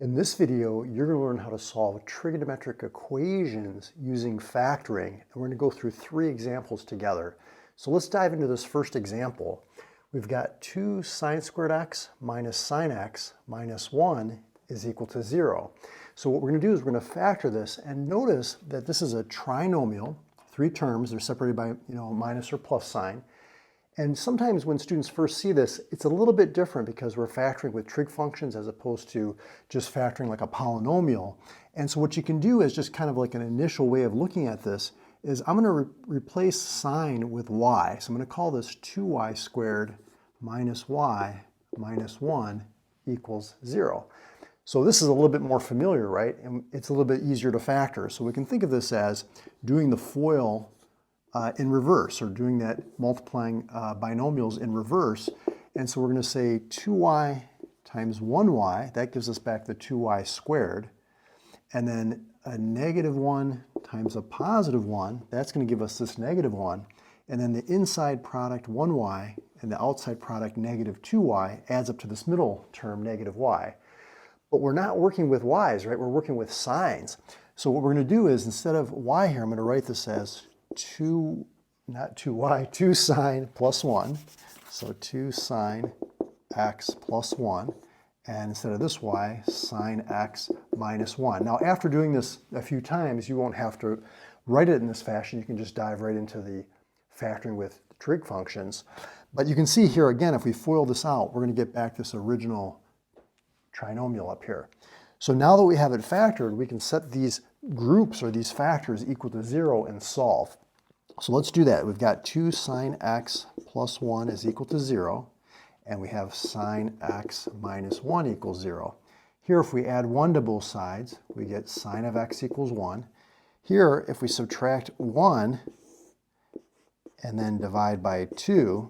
In this video, you're going to learn how to solve trigonometric equations using factoring, and we're going to go through 3 examples together. So let's dive into this first example. We've got 2 sine squared x minus sine x minus 1 is equal to 0. So what we're going to do is we're going to factor this, and notice that this is a trinomial, 3 terms, they're separated by minus or plus sign. And sometimes when students first see this, it's a little bit different because we're factoring with trig functions as opposed to just factoring like a polynomial. And so what you can do is just kind of like an initial way of looking at this is I'm going to replace sine with y. So I'm going to call this 2y squared minus y minus 1 equals 0. So this is a little bit more familiar, right? And it's a little bit easier to factor. So we can think of this as doing the FOIL in reverse, or doing that multiplying binomials in reverse. And so we're going to say 2y times 1y, that gives us back the 2y squared. And then a negative 1 times a positive 1, that's going to give us this negative 1. And then the inside product 1y and the outside product negative 2y adds up to this middle term negative y. But we're not working with y's, right? We're working with sines. So what we're going to do is instead of y here, I'm going to write this as 2 sine plus 1, so 2 sine x plus 1, and instead of this y, sine x minus 1. Now after doing this a few times, you won't have to write it in this fashion. You can just dive right into the factoring with trig functions. But you can see here again, if we FOIL this out, we're going to get back this original trinomial up here. So now that we have it factored, we can set these groups or these factors equal to 0 and solve. So let's do that. We've got 2 sine x plus 1 is equal to 0, and we have sine x minus 1 equals 0. Here, if we add 1 to both sides, we get sine of x equals 1. Here, if we subtract 1 and then divide by 2,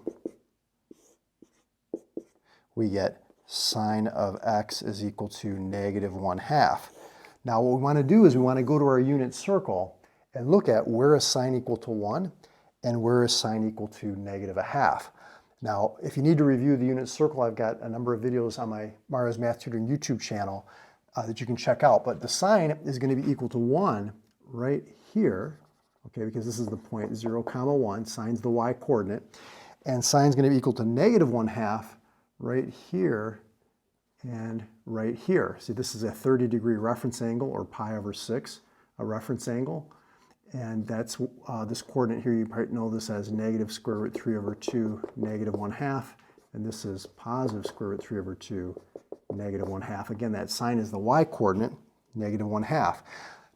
we get sine of x is equal to negative 1/2. Now what we want to do is we want to go to our unit circle and look at where is sine equal to 1 and where is sine equal to negative 1/2. Now if you need to review the unit circle, I've got a number of videos on my Mario's Math Tutoring YouTube channel that you can check out. But the sine is going to be equal to 1 right here, okay, because this is the point 0, 1, sine's the y coordinate, and sine's going to be equal to negative 1/2 right here and right here. See, this is a 30-degree reference angle, or pi over 6, a reference angle. And that's this coordinate here, you probably know this as negative square root 3 over 2, negative 1/2. And this is positive square root 3 over 2, negative 1/2. Again, that sine is the y coordinate, negative 1/2.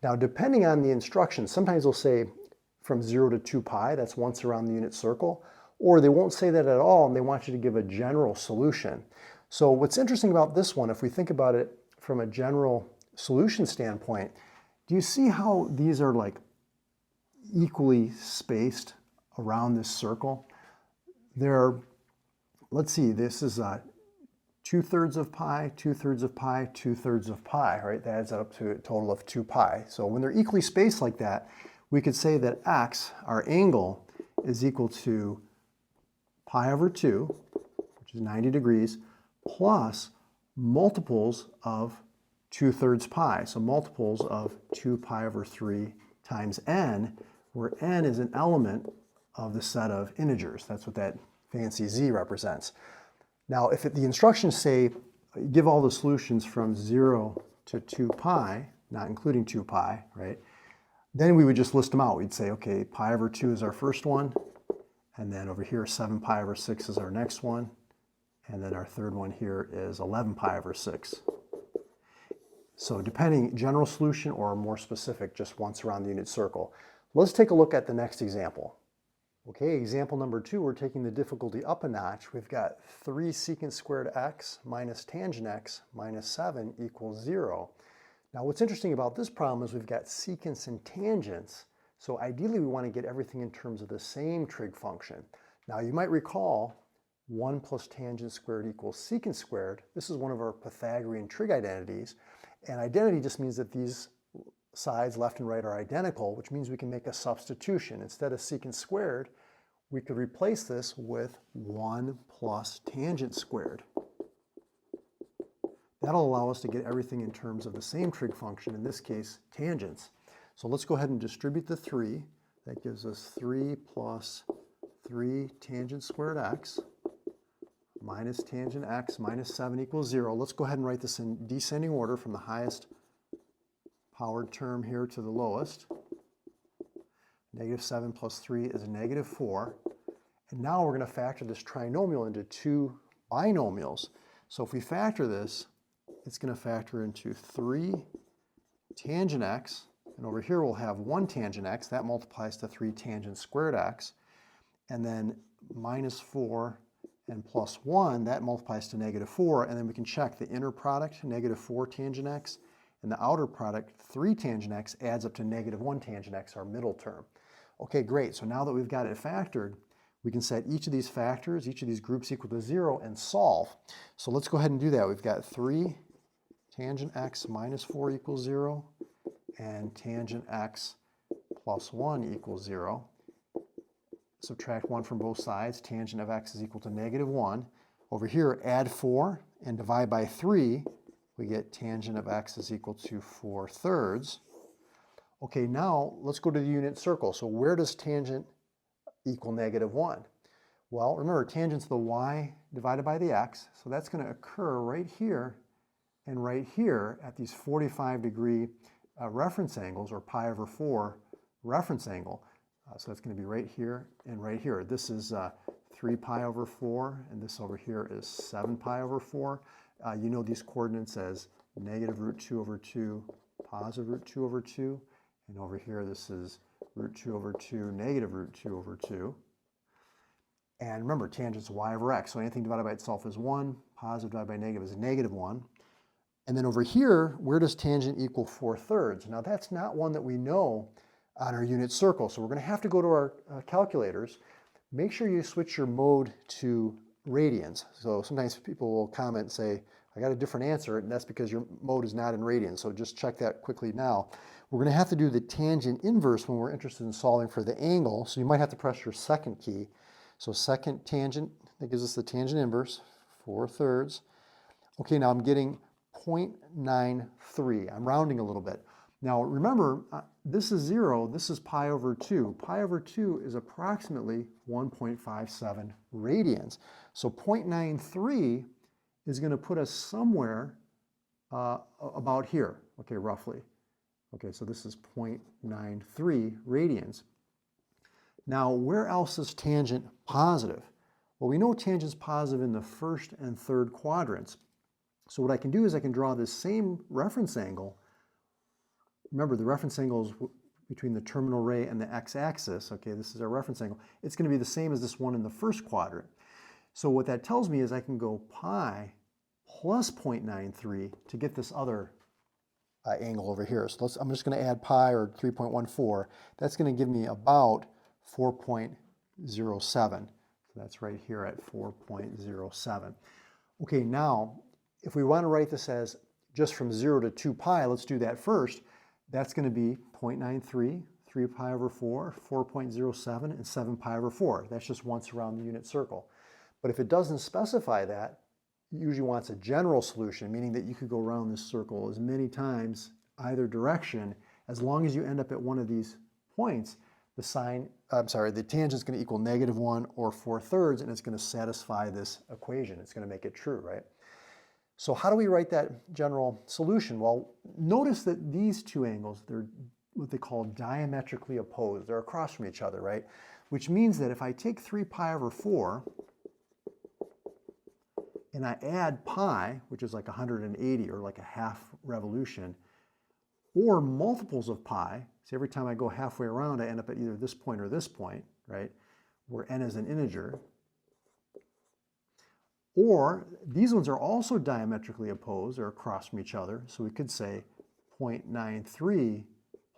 Now, depending on the instructions, sometimes they'll say from 0 to 2 pi, that's once around the unit circle. Or they won't say that at all, and they want you to give a general solution. So what's interesting about this one, if we think about it from a general solution standpoint, do you see how these are like equally spaced around this circle? They're, let's see, this is 2/3 of pi, 2/3 of pi, 2/3 of pi, right? That adds up to a total of 2 pi. So when they're equally spaced like that, we could say that x, our angle, is equal to pi over 2, which is 90 degrees, plus multiples of 2/3 pi. So multiples of 2 pi over 3 times n, where n is an element of the set of integers. That's what that fancy z represents. Now, if the instructions say give all the solutions from 0 to 2 pi, not including 2 pi, right? Then we would just list them out. We'd say, okay, pi over 2 is our first one. And then over here, 7 pi over 6 is our next one. And then our third one here is 11 pi over 6. So depending, general solution or more specific, just once around the unit circle. Let's take a look at the next example. Okay, example number 2, we're taking the difficulty up a notch. We've got 3 secant squared x minus tangent x minus 7 equals 0. Now what's interesting about this problem is we've got secants and tangents. So ideally we want to get everything in terms of the same trig function. Now you might recall 1 plus tangent squared equals secant squared. This is one of our Pythagorean trig identities. And identity just means that these sides, left and right, are identical, which means we can make a substitution. Instead of secant squared, we could replace this with 1 plus tangent squared. That'll allow us to get everything in terms of the same trig function, in this case, tangents. So let's go ahead and distribute the 3. That gives us 3 plus 3 tangent squared x minus tangent x minus 7 equals 0. Let's go ahead and write this in descending order from the highest powered term here to the lowest. Negative 7 plus 3 is a negative 4. And now we're going to factor this trinomial into two binomials. So if we factor this, it's going to factor into 3 tangent x, and over here we'll have 1 tangent x. That multiplies to 3 tangent squared x. And then minus 4 and plus 1, that multiplies to negative 4. And then we can check the inner product, negative 4 tangent x, and the outer product, 3 tangent x, adds up to negative 1 tangent x, our middle term. Okay, great. So now that we've got it factored, we can set each of these factors, each of these groups equal to 0 and solve. So let's go ahead and do that. We've got 3 tangent x minus 4 equals 0, and tangent x plus 1 equals 0. Subtract 1 from both sides. Tangent of x is equal to negative 1. Over here, add 4 and divide by 3. We get tangent of x is equal to 4/3. Okay, now let's go to the unit circle. So where does tangent equal negative 1? Well, remember, tangent's the y divided by the x. So that's going to occur right here and right here at these 45-degree reference angles, or pi over 4 reference angle. So that's going to be right here and right here. This is 3 pi over 4, and this over here is 7 pi over 4. You know these coordinates as negative root 2 over 2, positive root 2 over 2. And over here, this is root 2 over 2, negative root 2 over 2. And remember, tangent's y over x. So anything divided by itself is 1. Positive divided by negative is negative 1. And then over here, where does tangent equal 4/3? Now that's not one that we know on our unit circle. So we're going to have to go to our calculators. Make sure you switch your mode to radians. So sometimes people will comment and say, I got a different answer, and that's because your mode is not in radians. So just check that quickly now. We're going to have to do the tangent inverse when we're interested in solving for the angle. So you might have to press your second key. So second tangent, that gives us the tangent inverse, 4/3. Okay, now I'm getting 0.93. I'm rounding a little bit. Now remember, this is 0, this is pi over 2. Pi over 2 is approximately 1.57 radians. So 0.93 is going to put us somewhere about here, okay, roughly. Okay, so this is 0.93 radians. Now, where else is tangent positive? Well, we know tangent's positive in the first and third quadrants. So what I can do is I can draw this same reference angle. Remember, the reference angle is between the terminal ray and the x-axis. Okay, this is our reference angle. It's going to be the same as this one in the first quadrant. So what that tells me is I can go pi plus 0.93 to get this other angle over here. So I'm just going to add pi, or 3.14. That's going to give me about 4.07. So that's right here at 4.07. Okay, now if we want to write this as just from 0 to 2 pi, let's do that first. That's going to be 0.93, 3 pi over 4, 4.07, and 7 pi over 4. That's just once around the unit circle. But if it doesn't specify that, it usually wants a general solution, meaning that you could go around this circle as many times either direction. As long as you end up at one of these points, the tangent is going to equal negative 1 or 4/3, and it's going to satisfy this equation. It's going to make it true, right? So how do we write that general solution? Well, notice that these two angles, they're what they call diametrically opposed. They're across from each other, right? Which means that if I take 3 pi over 4 and I add pi, which is like 180 or like a half revolution, or multiples of pi, so every time I go halfway around, I end up at either this point or this point, right? Where n is an integer. Or these ones are also diametrically opposed, or across from each other. So we could say 0.93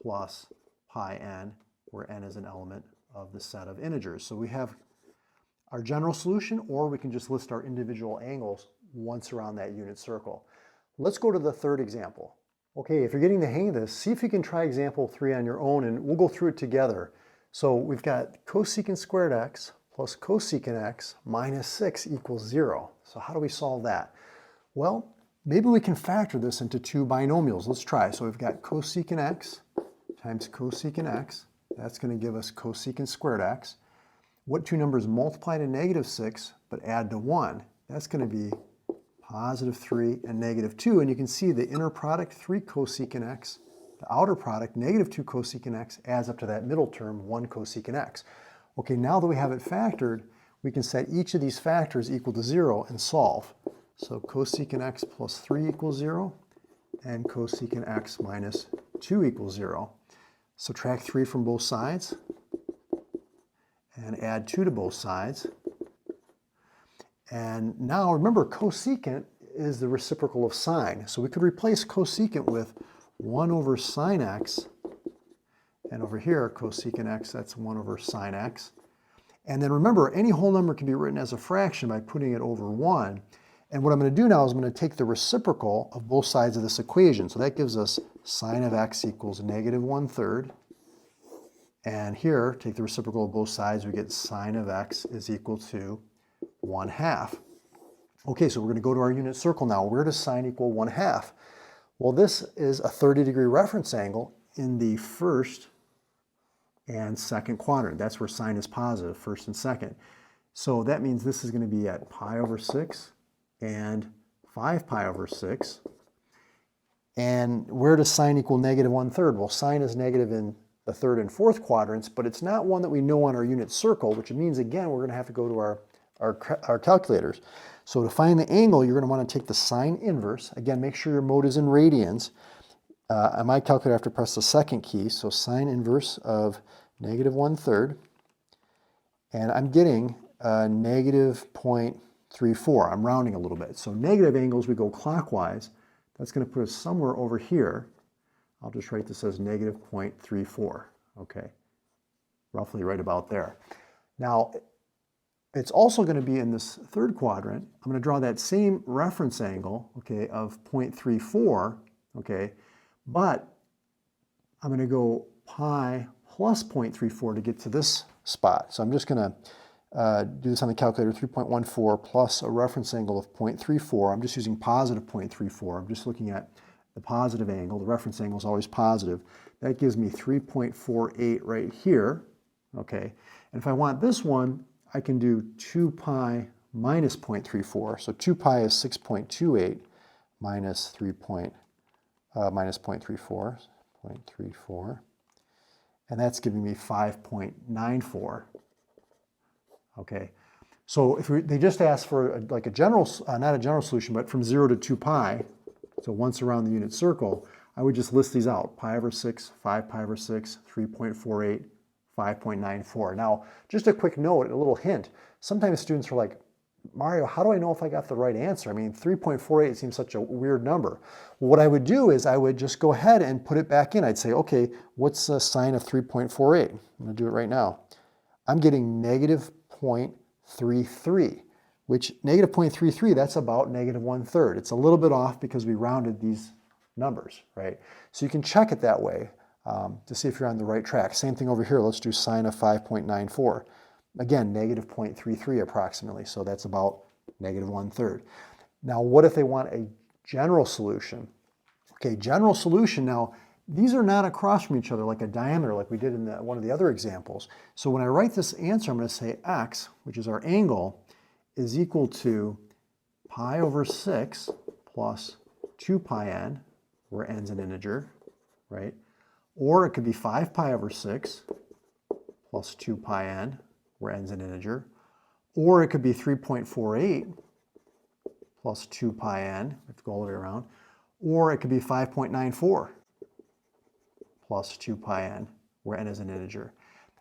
plus pi n, where n is an element of the set of integers. So we have our general solution, or we can just list our individual angles once around that unit circle. Let's go to the third example. Okay, if you're getting the hang of this, see if you can try example 3 on your own, and we'll go through it together. So we've got cosecant squared x plus cosecant x minus 6 equals 0. So how do we solve that? Well, maybe we can factor this into two binomials. Let's try. So we've got cosecant x times cosecant x. That's going to give us cosecant squared x. What two numbers multiply to -6 but add to 1? That's going to be +3 and -2. And you can see the inner product, 3 cosecant x. The outer product, -2 cosecant x, adds up to that middle term, 1 cosecant x. Okay, now that we have it factored, we can set each of these factors equal to 0 and solve. So cosecant x plus 3 equals 0, and cosecant x minus 2 equals 0. Subtract 3 from both sides, and add 2 to both sides. And now remember, cosecant is the reciprocal of sine. So we could replace cosecant with 1 over sine x. And over here, cosecant x, that's 1 over sine x. And then remember, any whole number can be written as a fraction by putting it over 1. And what I'm going to do now is I'm going to take the reciprocal of both sides of this equation. So that gives us sine of x equals -1/3. And here, take the reciprocal of both sides, we get sine of x is equal to 1/2. Okay, so we're going to go to our unit circle now. Where does sine equal 1/2? Well, this is a 30-degree reference angle in the first and second quadrant. That's where sine is positive, first and second. So that means this is going to be at pi over 6 and 5 pi over 6. And where does sine equal -1/3? Well, sine is negative in the third and fourth quadrants, but it's not one that we know on our unit circle, which means, again, we're going to have to go to our calculators. So to find the angle, you're going to want to take the sine inverse. Again, make sure your mode is in radians. On my calculator, I have to press the second key, so sine inverse of -1/3. And I'm getting -0.34. I'm rounding a little bit. So negative angles, we go clockwise. That's going to put us somewhere over here. I'll just write this as -0.34. Okay, roughly right about there. Now, it's also going to be in this third quadrant. I'm going to draw that same reference angle, okay, of 0.34, okay, but I'm going to go pi plus 0.34 to get to this spot. So I'm just going to do this on the calculator, 3.14 plus a reference angle of 0.34. I'm just using positive 0.34. I'm just looking at the positive angle. The reference angle is always positive. That gives me 3.48 right here, okay. And if I want this one, I can do 2 pi minus 0.34. So 2 pi is 6.28 minus 0.34. And that's giving me 5.94. Okay. So if they just ask for like a general, not a general solution, but from 0 to 2 pi, so once around the unit circle, I would just list these out. Pi over 6, 5 pi over 6, 3.48, 5.94. Now, just a quick note, a little hint. Sometimes students are like, Mario, how do I know if I got the right answer? I mean, 3.48 seems such a weird number. Well, what I would do is I would just go ahead and put it back in. I'd say, okay, what's the sine of 3.48? I'm going to do it right now. I'm getting -0.33, which -0.33, that's about -1/3. It's a little bit off because we rounded these numbers, right? So you can check it that way to see if you're on the right track. Same thing over here. Let's do sine of 5.94. Again, -0.33 approximately, so that's about -1/3. Now, what if they want a general solution? Okay, general solution. Now, these are not across from each other like a diameter like we did in one of the other examples. So when I write this answer, I'm going to say x, which is our angle, is equal to pi over 6 plus 2 pi n, where n's an integer, right? Or it could be 5 pi over 6 plus 2 pi n, where n's an integer. Or it could be 3.48 plus 2 pi n, we have to go all the way around. Or it could be 5.94 plus 2 pi n, where n is an integer.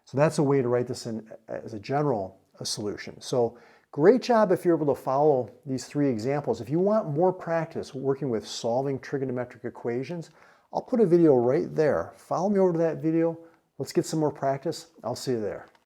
So that's a way to write this in as a general solution. So great job if you're able to follow these 3 examples. If you want more practice working with solving trigonometric equations, I'll put a video right there. Follow me over to that video. Let's get some more practice. I'll see you there.